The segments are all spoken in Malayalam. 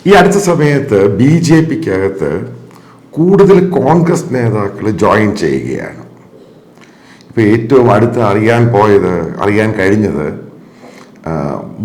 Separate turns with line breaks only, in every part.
ഈ അടുത്ത സമയത്ത് BJPക്കകത്ത് കൂടുതൽ കോൺഗ്രസ് നേതാക്കൾ ജോയിൻ ചെയ്യുകയാണ്. ഇപ്പോൾ ഏറ്റവും അടുത്ത് അറിയാൻ കഴിഞ്ഞത്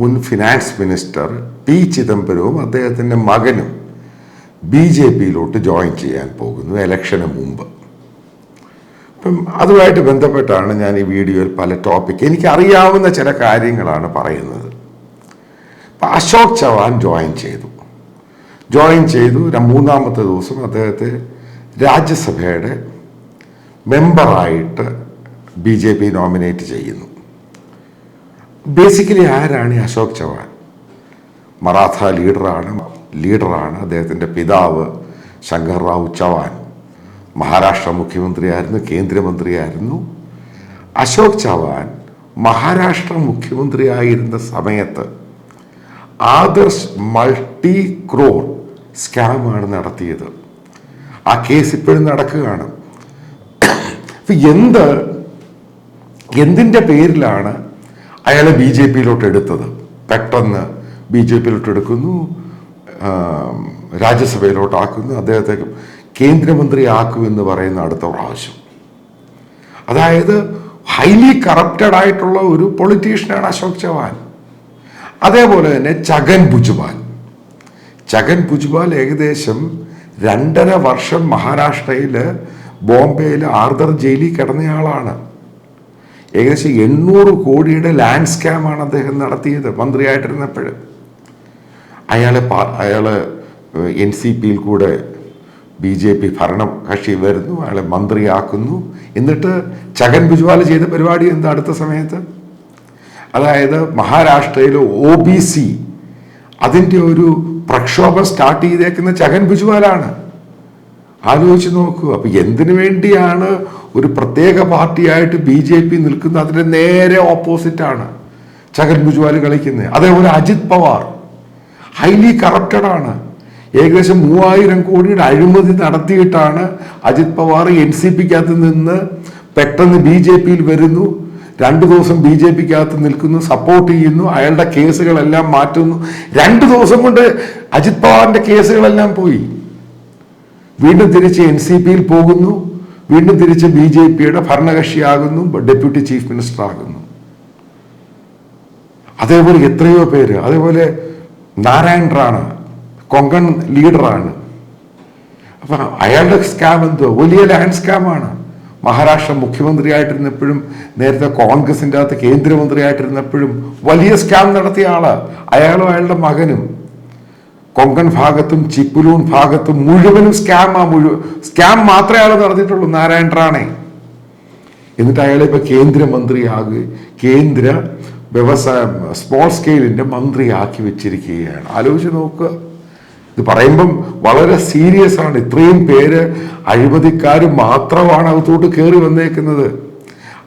മുൻ ഫിനാൻസ് മിനിസ്റ്റർ P. ചിദംബരവും അദ്ദേഹത്തിൻ്റെ മകനും BJPയിലോട്ട് ജോയിൻ ചെയ്യാൻ പോകുന്നു ഇലക്ഷന് മുമ്പ്. അപ്പം അതുമായിട്ട് ബന്ധപ്പെട്ടാണ് ഞാൻ ഈ വീഡിയോയിൽ പല എനിക്കറിയാവുന്ന ചില കാര്യങ്ങളാണ് പറയുന്നത്. അപ്പം അശോക് ചവാൻ ജോയിൻ ചെയ്തു മൂന്നാമത്തെ ദിവസം അദ്ദേഹത്തെ രാജ്യസഭയുടെ മെമ്പറായിട്ട് BJP നോമിനേറ്റ് ചെയ്യുന്നു. ബേസിക്കലി ആരാണ് ഈ അശോക് ചവാൻ? മറാത്ത ലീഡറാണ്. അദ്ദേഹത്തിൻ്റെ പിതാവ് ശങ്കർ റാവു ചവാൻ മഹാരാഷ്ട്ര മുഖ്യമന്ത്രിയായിരുന്നു, കേന്ദ്രമന്ത്രിയായിരുന്നു. അശോക് ചവാൻ മഹാരാഷ്ട്ര മുഖ്യമന്ത്രിയായിരുന്ന സമയത്ത് ആദർശ് മൾട്ടി ക്രോർ സ്കാമാണ് നടത്തിയത്. ആ കേസ് ഇപ്പോഴും നടക്കുകയാണ്. എന്തിൻ്റെ പേരിലാണ് അയാളെ BJPയിലോട്ട് എടുത്തത്? പെട്ടെന്ന് BJPയിലോട്ട് എടുക്കുന്നു, രാജ്യസഭയിലോട്ടാക്കുന്നു, അദ്ദേഹത്തെ കേന്ദ്രമന്ത്രി ആക്കുമെന്ന് പറയുന്ന അടുത്ത പ്രാവശ്യം. അതായത് ഹൈലി കറപ്റ്റഡ് ആയിട്ടുള്ള ഒരു പൊളിറ്റീഷ്യനാണ് അശോക് ചവാൻ. അതേപോലെ തന്നെ ഛഗൻ ഭുജ്ബാൽ ഏകദേശം 2.5 വർഷം മഹാരാഷ്ട്രയിൽ ബോംബെയിൽ ആർദർ ജയിലിൽ കിടന്നയാളാണ്. ഏകദേശം 800 കോടിയുടെ ലാൻഡ് സ്കാമാണ് അദ്ദേഹം നടത്തിയത് മന്ത്രിയായിട്ടിരുന്നപ്പോൾ. അയാള് NCPയിൽ കൂടെ BJP ഭരണം കക്ഷി വരുന്നു, അയാളെ മന്ത്രിയാക്കുന്നു. എന്നിട്ട് ഛഗൻ ഭുജ്ബാൽ ചെയ്ത പരിപാടി എന്താ അടുത്ത സമയത്ത്? അതായത് മഹാരാഷ്ട്രയിൽ OBC അതിൻ്റെ ഒരു പ്രക്ഷോഭം സ്റ്റാർട്ട് ചെയ്തേക്കുന്ന ഛഗൻ ഭുജ്ബാലാണ്. ആലോചിച്ച് നോക്കൂ. അപ്പൊ എന്തിനു വേണ്ടിയാണ് ഒരു പ്രത്യേക പാർട്ടിയായിട്ട് BJP നിൽക്കുന്നത്? അതിന്റെ നേരെ ഓപ്പോസിറ്റാണ് ഛഗൻ ഭുജ്ബാൽ കളിക്കുന്നത്. അതേപോലെ അജിത് പവാർ ഹൈലി കറപ്റ്റഡ് ആണ്. ഏകദേശം 3000 കോടിയുടെ അഴിമതി നടത്തിയിട്ടാണ് അജിത് പവാർ NCPക്കകത്ത് നിന്ന് പെട്ടെന്ന് BJPയിൽ വരുന്നു. 2 ദിവസം BJPക്കകത്ത് നിൽക്കുന്നു, സപ്പോർട്ട് ചെയ്യുന്നു, അയാളുടെ കേസുകളെല്ലാം മാറ്റുന്നു. 2 ദിവസം കൊണ്ട് അജിത് പവാറിന്റെ കേസുകളെല്ലാം പോയി. വീണ്ടും തിരിച്ച് NCPയിൽ പോകുന്നു, വീണ്ടും തിരിച്ച് BJPയുടെ ഭരണകക്ഷിയാകുന്നു, ഡെപ്യൂട്ടി ചീഫ് മിനിസ്റ്റർ ആകുന്നു. അതേപോലെ എത്രയോ പേര്. അതേപോലെ നാരായൺ റാണ കൊങ്കൺ ലീഡറാണ്. അപ്പൊ അയാളുടെ സ്കാം എന്തോ വലിയ ലാൻഡ് സ്കാമാണ്. മഹാരാഷ്ട്ര മുഖ്യമന്ത്രിയായിട്ടിരുന്നപ്പോഴും നേരത്തെ കോൺഗ്രസിൻ്റെ അകത്ത് കേന്ദ്രമന്ത്രിയായിട്ടിരുന്നപ്പോഴും വലിയ സ്കാം നടത്തിയ ആള്. അയാളും അയാളുടെ മകനും കൊങ്കൺ ഭാഗത്തും ചിപ്പുലൂൺ ഭാഗത്തും മുഴുവനും സ്കാം മാത്രമേ അയാൾ നടത്തിയിട്ടുള്ളൂ, നാരായൺ റാണെ. എന്നിട്ട് അയാളെ ഇപ്പൊ കേന്ദ്രമന്ത്രിയാകുക, കേന്ദ്ര വ്യവസായ സ്മോൾ സ്കെയിലിന്റെ മന്ത്രിയാക്കി വെച്ചിരിക്കുകയാണ്. ആലോചിച്ച് നോക്കുക. ഇത് പറയുമ്പം വളരെ സീരിയസ് ആണ്. ഇത്രയും പേര് അഴിമതിക്കാർ മാത്രമാണ് അകത്തോട്ട് കയറി വന്നേക്കുന്നത്.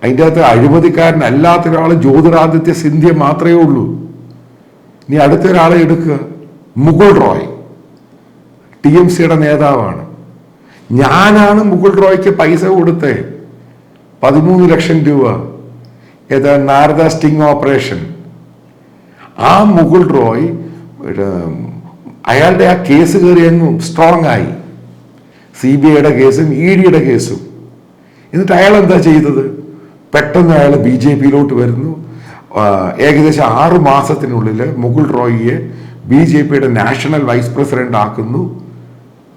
അതിൻ്റെ അകത്ത് അഴിമതിക്കാരനല്ലാത്ത ഒരാൾ ജ്യോതിരാദിത്യ സിന്ധ്യ മാത്രമേ ഉള്ളൂ. ഇനി അടുത്ത ഒരാളെ എടുക്കുക, മുകുൾ റോയ് TMCയുടെ നേതാവാണ്. ഞാനാണ് മുകുൾ റോയ്ക്ക് പൈസ കൊടുത്തേ 13 ലക്ഷം രൂപ. ഏതാ നാരദ സ്റ്റിംഗ് ഓപ്പറേഷൻ. ആ മുകുൾ റോയ് അയാളുടെ ആ കേസ് കയറിയെന്നും സ്ട്രോങ് ആയി, CBIയുടെ കേസും EDയുടെ കേസും. എന്നിട്ട് അയാൾ എന്താ ചെയ്തത്? പെട്ടെന്ന് അയാൾ BJPയിലോട്ട് വരുന്നു. ഏകദേശം 6 മാസത്തിനുള്ളിൽ മുകുൾ റോയിയെ BJPയുടെ നാഷണൽ വൈസ് പ്രസിഡന്റ് ആക്കുന്നു.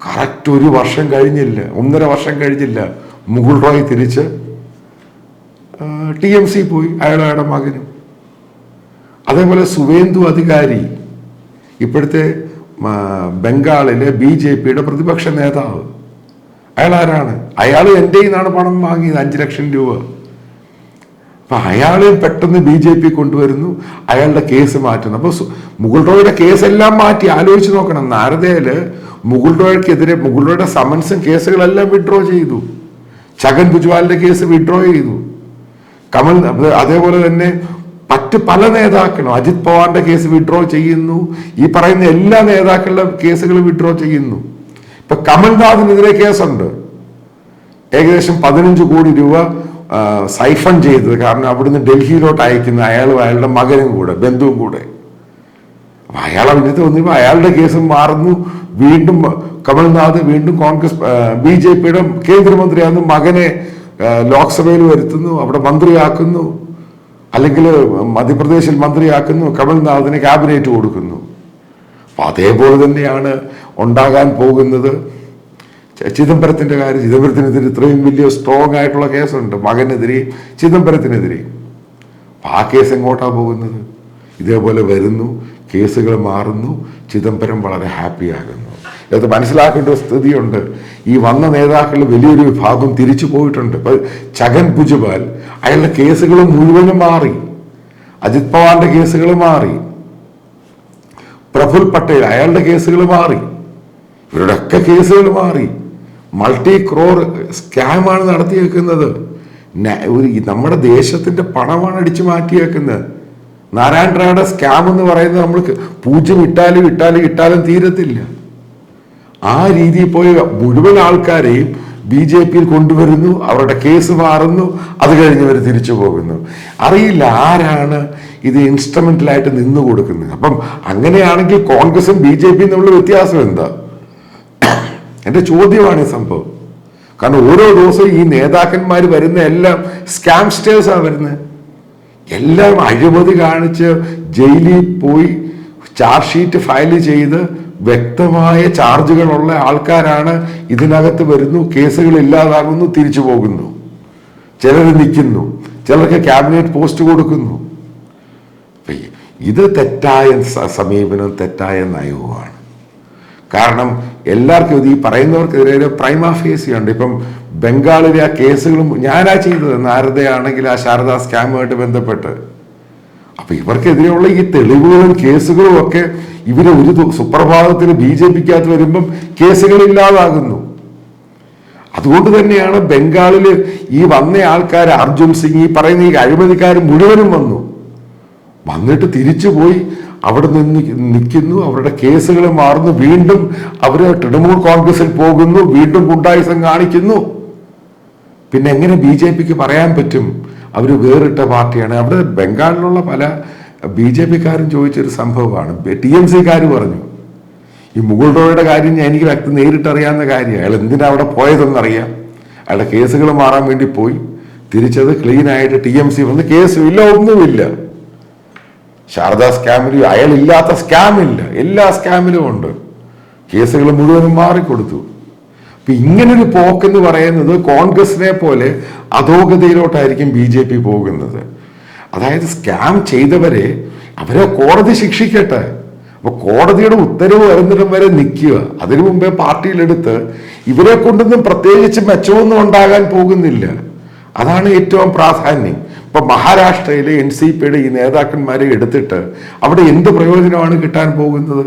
കറക്റ്റ് 1 വർഷം കഴിഞ്ഞില്ല, 1.5 വർഷം കഴിഞ്ഞില്ല, മുകുൾ റോയ് തിരിച്ച് TMC പോയി, അയാളുടെ മകനും. അതേപോലെ സുവേന്ദു അധികാരി, ഇപ്പോഴത്തെ ബംഗാളിലെ BJPയുടെ പ്രതിപക്ഷ നേതാവ്. അയാൾ ആരാണ്? അയാൾ എൻ്റെ നിന്നാണ് പണം വാങ്ങിയത് 5 ലക്ഷം രൂപ. അപ്പൊ അയാളെ പെട്ടെന്ന് BJP കൊണ്ടുവരുന്നു, അയാളുടെ കേസ് മാറ്റുന്നു. അപ്പൊ മുകുൾ റോയുടെ കേസെല്ലാം മാറ്റി. ആലോചിച്ച് നോക്കണം. നാരദയില് മുകുൾ റോയുടെ സമൻസും കേസുകളെല്ലാം വിഡ്രോ ചെയ്തു. ഛഗൻ ഭുജ്ബാലിന്റെ കേസ് വിഡ്രോ ചെയ്തു. അതേപോലെ തന്നെ മറ്റ് പല നേതാക്കളും, അജിത് പവാറിന്റെ കേസ് വിഡ്രോ ചെയ്യുന്നു. ഈ പറയുന്ന എല്ലാ നേതാക്കളുടെ കേസുകൾ വിഡ്രോ ചെയ്യുന്നു. ഇപ്പൊ കമൽനാഥിനെതിരെ കേസുണ്ട്. ഏകദേശം 15 കോടി രൂപ സൈഫൺ ചെയ്തത്. കാരണം അവിടുന്ന് ഡൽഹിയിലോട്ട് അയക്കുന്ന അയാളും അയാളുടെ മകനും കൂടെ, ബന്ധുവും കൂടെ. അപ്പൊ അയാൾ അഭിനയത്തിൽ വന്നപ്പോൾ അയാളുടെ കേസും മാറുന്നു. വീണ്ടും കമൽനാഥ് വീണ്ടും കോൺഗ്രസ് BJP-യുടെ കേന്ദ്രമന്ത്രിയാകുന്നു. മകനെ ലോക്സഭയിൽ വരുത്തുന്നു, അവിടെ മന്ത്രിയാക്കുന്നു, അല്ലെങ്കിൽ മധ്യപ്രദേശിൽ മന്ത്രിയാക്കുന്നു, കമൽനാഥിന് ക്യാബിനറ്റ് കൊടുക്കുന്നു. അപ്പൊ അതേപോലെ തന്നെയാണ് ഉണ്ടാകാൻ പോകുന്നത് ചിദംബരത്തിന്റെ കാര്യം. ചിദംബരത്തിനെതിരെ ഇത്രയും വലിയ സ്ട്രോങ് ആയിട്ടുള്ള കേസുണ്ട്, മകനെതിരെ ചിദംബരത്തിനെതിരെ. ആ കേസ് എങ്ങോട്ടാ പോകുന്നത്? ഇതേപോലെ വരുന്നു, കേസുകൾ മാറുന്നു, ചിദംബരം വളരെ ഹാപ്പിയാകുന്നു. ഇത് മനസ്സിലാക്കേണ്ട ഒരു സ്ഥിതിയുണ്ട്. ഈ വന്ന നേതാക്കളിൽ വലിയൊരു വിഭാഗം തിരിച്ചു പോയിട്ടുണ്ട്. ഇപ്പൊ ഛഗൻ ഭുജ്ബൽ, അയാളുടെ കേസുകൾ മുഴുവനും മാറി. അജിത് പവാറിന്റെ കേസുകൾ മാറി. പ്രഫുൽ പട്ടേൽ അയാളുടെ കേസുകൾ മാറി. ഇവരുടെയൊക്കെ കേസുകൾ മാറി. മൾട്ടി ക്രോർ സ്കാമാണ് നടത്തിയേക്കുന്നത്. നമ്മുടെ ദേശത്തിന്റെ പണമാണ് അടിച്ചു മാറ്റിയേക്കുന്നത്. നാരായൺ റായുടെ സ്കാം എന്ന് പറയുന്നത് നമ്മൾ 0 ഇട്ടാലും തീരത്തില്ല. ആ രീതിയിൽ പോയി മുഴുവൻ ആൾക്കാരെയും BJP-യിൽ കൊണ്ടുവരുന്നു, അവരുടെ കേസ് മാറുന്നു, അത് കഴിഞ്ഞവർ തിരിച്ചു പോകുന്നു. അറിയില്ല ആരാണ് ഇത് ഇൻസ്ട്രുമെന്റലായിട്ട് നിന്ന് കൊടുക്കുന്നത്. അപ്പം അങ്ങനെയാണെങ്കിൽ കോൺഗ്രസും BJP-യും തമ്മിലുള്ള വ്യത്യാസം എന്താ? എൻ്റെ ചോദ്യമാണ് ഈ സംഭവം. കാരണം ഓരോ ദിവസവും ഈ നേതാക്കന്മാർ വരുന്ന എല്ലാം സ്കാംസ്റ്റേഴ്സാണ് വരുന്നത്. എല്ലാം അഴിമതി കാണിച്ച് ജയിലിൽ പോയി ചാർജ് ഷീറ്റ് ഫയൽ ചെയ്ത് വ്യക്തമായ ചാർജുകളുള്ള ആൾക്കാരാണ് ഇതിനകത്ത് വരുന്നു. കേസുകൾ ഇല്ലാതാകുന്നു, തിരിച്ചു പോകുന്നു. ചിലർ നിൽക്കുന്നു, ചിലർക്ക് ക്യാബിനറ്റ് പോസ്റ്റ് കൊടുക്കുന്നു. ഇത് തെറ്റായ സമീപനം, തെറ്റായ നയവുമാണ്. കാരണം എല്ലാവർക്കും ഇത് ഈ പറയുന്നവർക്കെതിരെ പ്രൈമാ ഫേസി ഉണ്ട്. ഇപ്പം ബംഗാളിലെ ആ കേസുകളും ഞാനാ ചെയ്തത്, നാരദയാണെങ്കിൽ ആ ശാരദാ സ്കാമുമായിട്ട് ബന്ധപ്പെട്ട്. അപ്പൊ ഇവർക്കെതിരെയുള്ള ഈ തെളിവുകളും കേസുകളും ഒക്കെ ഇവര് ഒരു സുപ്രഭാതത്തിന് BJP-ക്കകത്ത് വരുമ്പം കേസുകൾ ഇല്ലാതാകുന്നു. അതുകൊണ്ട് തന്നെയാണ് ബംഗാളില് ഈ വന്ന ആൾക്കാർ, അർജുൻ സിംഗ്, ഈ പറയുന്ന ഈ അഴിമതിക്കാർ മുഴുവനും വന്നിട്ട് തിരിച്ചു പോയി അവിടെ നിന്ന് നിൽക്കുന്നു. അവരുടെ കേസുകൾ മാറുന്നു, വീണ്ടും അവര് തൃണമൂൽ കോൺഗ്രസിൽ പോകുന്നു, വീണ്ടും ഗുണ്ടായിസം കാണിക്കുന്നു. പിന്നെ എങ്ങനെ BJP-ക്ക് പറയാൻ പറ്റും അവർ വേറിട്ട പാർട്ടിയാണ്? അവിടെ ബംഗാളിലുള്ള പല BJP-ക്കാരും ചോദിച്ചൊരു സംഭവമാണ്. TMC-ക്കാർ പറഞ്ഞു, ഈ മുകുൾ റോയുടെ കാര്യം എനിക്ക് നേരിട്ട് അറിയാവുന്ന കാര്യമാണ്. അയാൾ എന്തിനാ അവിടെ പോയതെന്നറിയാം. അയാളുടെ കേസുകൾ മാറാൻ വേണ്ടി പോയി, തിരിച്ചത് ക്ലീൻ ആയിട്ട് TMC വന്ന് കേസും ഇല്ല, ഒന്നുമില്ല. ശാരദാ സ്കാമിലും അയാളില്ലാത്ത സ്കാമില്ല, എല്ലാ സ്കാമിലും ഉണ്ട്. കേസുകൾ മുഴുവനും മാറിക്കൊടുത്തു. അപ്പൊ ഇങ്ങനൊരു പോക്കെന്ന് പറയുന്നത് കോൺഗ്രസിനെ പോലെ അധോഗതിയിലോട്ടായിരിക്കും BJP പോകുന്നത്. അതായത് സ്കാം ചെയ്തവരെ അവരെ കോടതി ശിക്ഷിക്കട്ടെ. അപ്പൊ കോടതിയുടെ ഉത്തരവ് വരുന്നിടം വരെ നിൽക്കുക. അതിനു മുമ്പേ പാർട്ടിയിലെടുത്ത് ഇവരെ കൊണ്ടൊന്നും പ്രത്യേകിച്ച് മെച്ചമൊന്നും ഉണ്ടാകാൻ പോകുന്നില്ല. അതാണ് ഏറ്റവും പ്രാധാന്യം. ഇപ്പൊ മഹാരാഷ്ട്രയിലെ NCPയുടെ ഈ നേതാക്കന്മാരെ എടുത്തിട്ട് അവിടെ എന്ത് പ്രയോജനമാണ് കിട്ടാൻ പോകുന്നത്?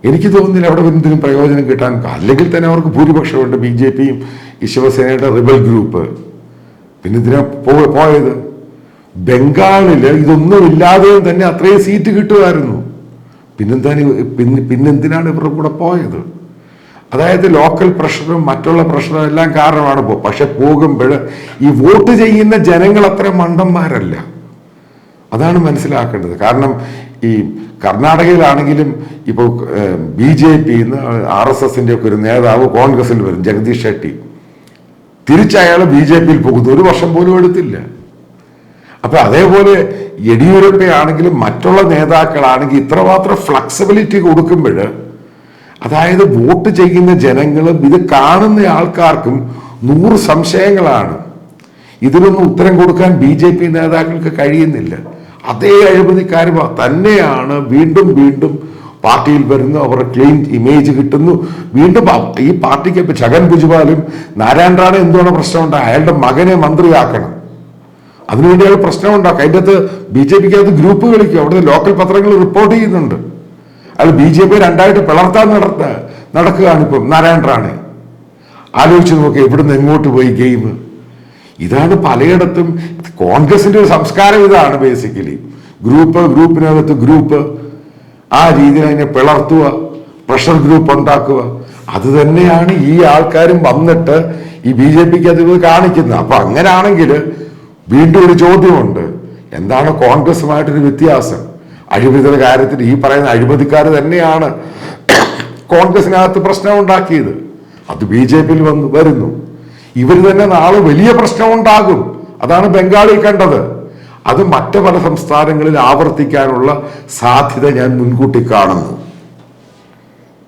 എനിക്ക് തോന്നുന്നില്ല അവിടെ എന്തെങ്കിലും പ്രയോജനം കിട്ടാൻ. അല്ലെങ്കിൽ തന്നെ അവർക്ക് ഭൂരിപക്ഷമുണ്ട്, BJP-യും ഈ ശിവസേനയുടെ റിബൽ ഗ്രൂപ്പ്. പിന്നെ ഇതിനാ പോയത് ബംഗാളില് ഇതൊന്നുമില്ലാതെയും തന്നെ അത്രയും സീറ്റ് കിട്ടുമായിരുന്നു. പിന്നെന്തിനാണ് ഇവരുടെ കൂടെ പോയത്? അതായത് ലോക്കൽ പ്രഷറും മറ്റുള്ള പ്രഷറും എല്ലാം കാരണമാണ് പക്ഷെ പോകുമ്പോൾ ഈ വോട്ട് ചെയ്യുന്ന ജനങ്ങൾ അത്ര മണ്ടന്മാരല്ല. അതാണ് മനസ്സിലാക്കേണ്ടത്. കാരണം ഈ കർണാടകയിലാണെങ്കിലും ഇപ്പോൾ BJP-ന്ന് RSS-ന്റെ ഒക്കെ ഒരു നേതാവ് കോൺഗ്രസിൽ വരും, ജഗദീഷ് ഷെട്ടി. തിരിച്ചയാൾ BJP-യിൽ പോകുന്നു, 1 വർഷം പോലും എടുത്തില്ല. അപ്പൊ അതേപോലെ യെഡിയൂരപ്പയാണെങ്കിലും മറ്റുള്ള നേതാക്കളാണെങ്കിൽ ഇത്രമാത്രം ഫ്ലെക്സിബിലിറ്റി കൊടുക്കുമ്പോൾ, അതായത് വോട്ട് ചെയ്യുന്ന ജനങ്ങളും ഇത് കാണുന്ന ആൾക്കാർക്കും 100 സംശയങ്ങളാണ്. ഇതിനൊന്നും ഉത്തരം കൊടുക്കാൻ BJP നേതാക്കൾക്ക് കഴിയുന്നില്ല. അതേ അഴിമതിക്കാർ തന്നെയാണ് വീണ്ടും വീണ്ടും പാർട്ടിയിൽ വരുന്നു, അവർ ക്ലീൻ ഇമേജ് കിട്ടുന്നു. വീണ്ടും ഈ പാർട്ടിക്ക് ഇപ്പൊ ഛഗൻ ഭുജ്ബലും നാരായൺ റാണ എന്തുകൊണ്ട് പ്രശ്നമുണ്ട്? അയാളുടെ മകനെ മന്ത്രിയാക്കണം, അതിനുവേണ്ടി അയാൾ പ്രശ്നം ഉണ്ടാക്കും. അതിൻ്റെ അകത്ത് BJP-ക്കകത്ത് ഗ്രൂപ്പ് കളിക്കും. അവിടുത്തെ ലോക്കൽ പത്രങ്ങൾ റിപ്പോർട്ട് ചെയ്യുന്നുണ്ട്. അയാൾ BJP 2ആയിട്ട് പിളർത്താൻ നടക്കുകയാണ് ഇപ്പം നാരായൺ റാണ. ആലോചിച്ച് നോക്കുക, ഇവിടുന്ന് എങ്ങോട്ട് പോയി ഗെയിം. ഇതാണ് പലയിടത്തും കോൺഗ്രസിന്റെ ഒരു സംസ്കാരം. ഇതാണ് ബേസിക്കലി ഗ്രൂപ്പിനകത്ത് ഗ്രൂപ്പ്, ആ രീതിയിൽ അതിനെ പിളർത്തുക, പ്രഷർ ഗ്രൂപ്പ് ഉണ്ടാക്കുക. അത് തന്നെയാണ് ഈ ആൾക്കാരും വന്നിട്ട് ഈ BJP-ക്ക് അത് കാണിക്കുന്നത്. അപ്പൊ അങ്ങനാണെങ്കിൽ വീണ്ടും ഒരു ചോദ്യമുണ്ട്, എന്താണ് കോൺഗ്രസുമായിട്ടൊരു വ്യത്യാസം? അഴിമതിയുടെ കാര്യത്തിൽ ഈ പറയുന്ന അഴിമതിക്കാർ തന്നെയാണ് കോൺഗ്രസിനകത്ത് പ്രശ്നം ഉണ്ടാക്കിയത്. അത് BJP-യിൽ വരുന്നു. ഇവർ തന്നെ നാളെ വലിയ പ്രശ്നം ഉണ്ടാകും. അതാണ് ബംഗാളിൽ കണ്ടത്. അത് മറ്റു പല സംസ്ഥാനങ്ങളിൽ ആവർത്തിക്കാനുള്ള സാധ്യത ഞാൻ മുൻകൂട്ടി കാണുന്നു.